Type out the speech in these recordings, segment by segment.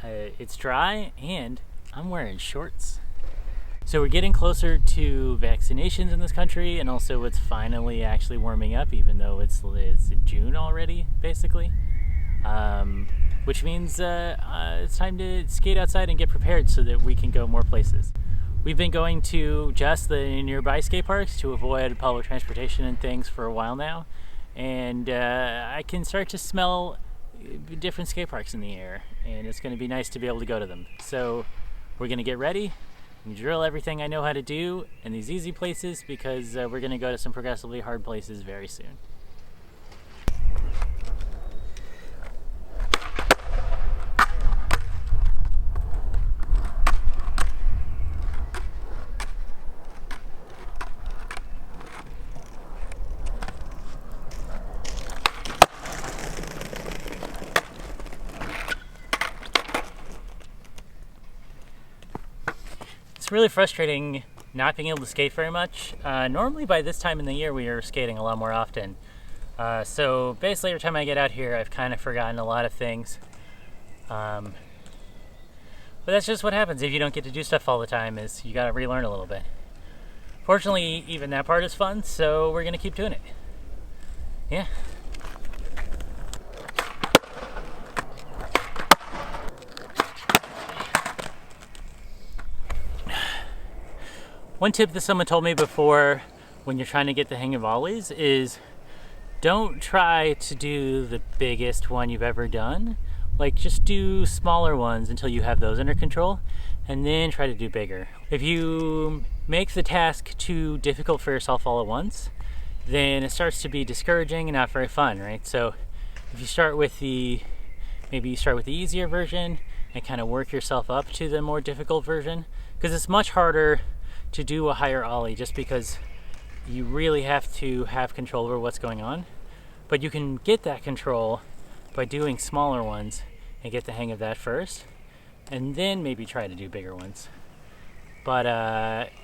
it's dry and I'm wearing shorts. So we're getting closer to vaccinations in this country, and also it's finally actually warming up, even though it's June already, basically. Which means it's time to skate outside and get prepared so that we can go more places. We've been going to just the nearby skate parks to avoid public transportation and things for a while now, and I can start to smell different skate parks in the air, and it's going to be nice to be able to go to them. So we're going to get ready and drill everything I know how to do in these easy places, because we're going to go to some progressively hard places very soon. It's really frustrating not being able to skate very much. Normally by this time in the year we are skating a lot more often. So basically every time I get out here I've kind of forgotten a lot of things. But that's just what happens if you don't get to do stuff all the time, is you gotta relearn a little bit. Fortunately, even that part is fun, so we're gonna keep doing it. Yeah. One tip that someone told me before when you're trying to get the hang of ollies is don't try to do the biggest one you've ever done. Like, just do smaller ones until you have those under control, and then try to do bigger. If you make the task too difficult for yourself all at once, then it starts to be discouraging and not very fun, right? So if you start with maybe you start with the easier version and kind of work yourself up to the more difficult version, because it's much harder to do a higher ollie just because you really have to have control over what's going on. But you can get that control by doing smaller ones and get the hang of that first, and then maybe try to do bigger ones. But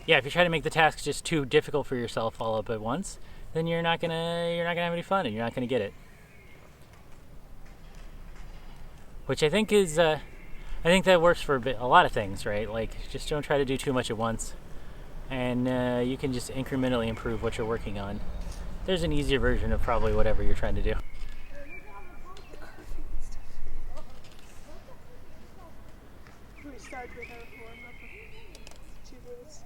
yeah, if you try to make the task just too difficult for yourself all up at once, then you're not gonna have any fun and you're not gonna get it. Which I think is I think that works for a lot of things, right? Like, just don't try to do too much at once, and you can just incrementally improve what you're working on. There's an easier version of probably whatever you're trying to do. We start with our warm-up of 2 minutes.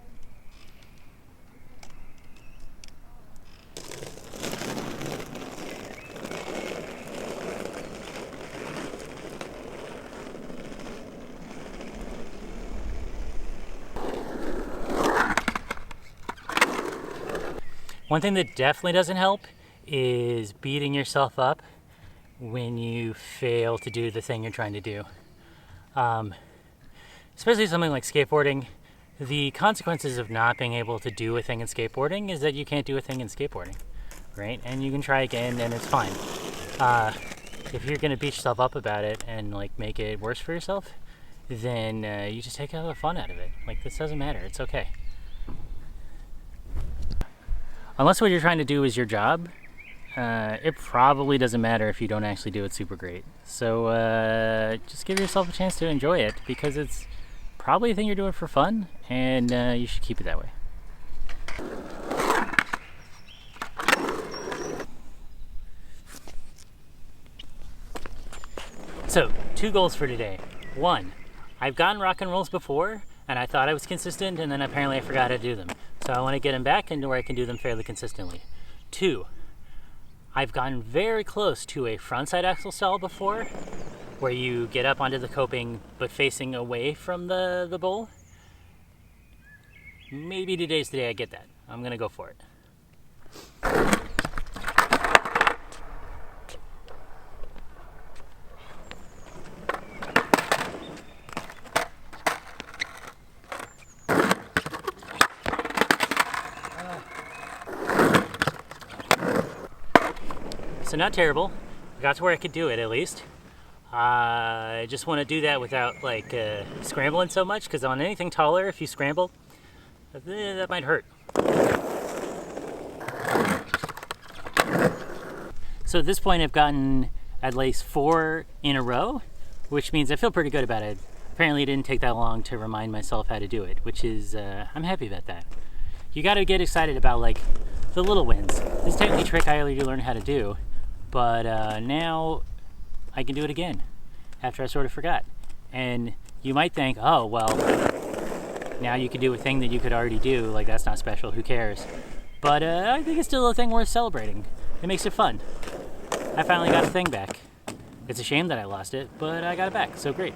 One thing that definitely doesn't help is beating yourself up when you fail to do the thing you're trying to do. Especially something like skateboarding. The consequences of not being able to do a thing in skateboarding is that you can't do a thing in skateboarding, right? And you can try again and it's fine. If you're gonna beat yourself up about it and like make it worse for yourself, then you just take all the fun out of it. Like, this doesn't matter, it's okay. Unless what you're trying to do is your job, it probably doesn't matter if you don't actually do it super great. So just give yourself a chance to enjoy it, because it's probably a thing you're doing for fun, and you should keep it that way. So, 2 goals for today. 1, I've gotten rock and rolls before, and I thought I was consistent, and then apparently I forgot how to do them. So I want to get them back into where I can do them fairly consistently. 2, I've gotten very close to a frontside axle stall before, where you get up onto the coping but facing away from the bowl. Maybe today's the day I get that. I'm gonna go for it. So not terrible. I got to where I could do it at least. I just want to do that without like scrambling so much, because on anything taller, if you scramble, that might hurt. So at this point I've gotten at least 4 in a row, which means I feel pretty good about it. Apparently it didn't take that long to remind myself how to do it, which is, I'm happy about that. You gotta get excited about like the little wins. This is technically a trick I already learned how to do, but now I can do it again after I sort of forgot. And you might think, oh, well, now you can do a thing that you could already do, like that's not special, who cares? But I think it's still a thing worth celebrating. It makes it fun. I finally got a thing back. It's a shame that I lost it, but I got it back, so great.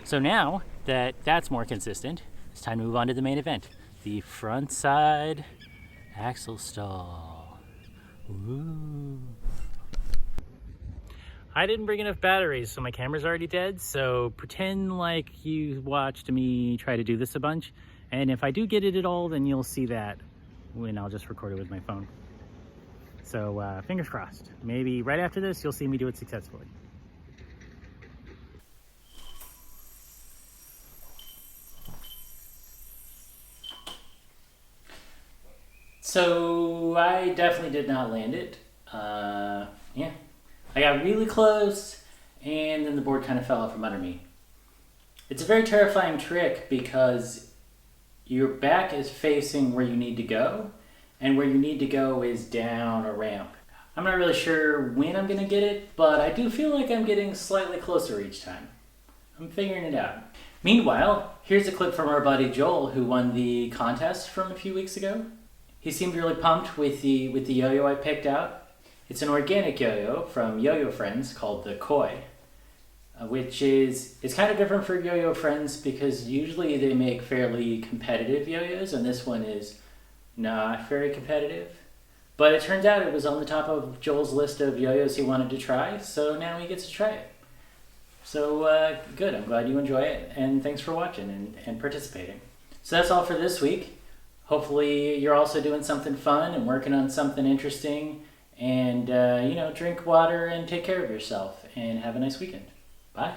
So now that that's more consistent, it's time to move on to the main event. The front side axle stall. Ooh. I didn't bring enough batteries, so my camera's already dead, so pretend like you watched me try to do this a bunch, and if I do get it at all, then you'll see that when I'll just record it with my phone. So fingers crossed. Maybe right after this, you'll see me do it successfully. So I definitely did not land it. Yeah, I got really close and then the board kind of fell out from under me. It's a very terrifying trick because your back is facing where you need to go, and where you need to go is down a ramp. I'm not really sure when I'm gonna get it, but I do feel like I'm getting slightly closer each time. I'm figuring it out. Meanwhile, here's a clip from our buddy Joel, who won the contest from a few weeks ago. He seemed really pumped with the yo-yo I picked out. It's an organic yo-yo from Yo-Yo Friends called the Koi, which is kind of different for Yo-Yo Friends because usually they make fairly competitive yo-yos, and this one is not very competitive. But it turns out it was on the top of Joel's list of yo-yos he wanted to try, so now he gets to try it. So good, I'm glad you enjoy it, and thanks for watching and participating. So that's all for this week. Hopefully you're also doing something fun and working on something interesting, and drink water and take care of yourself, and have a nice weekend. Bye.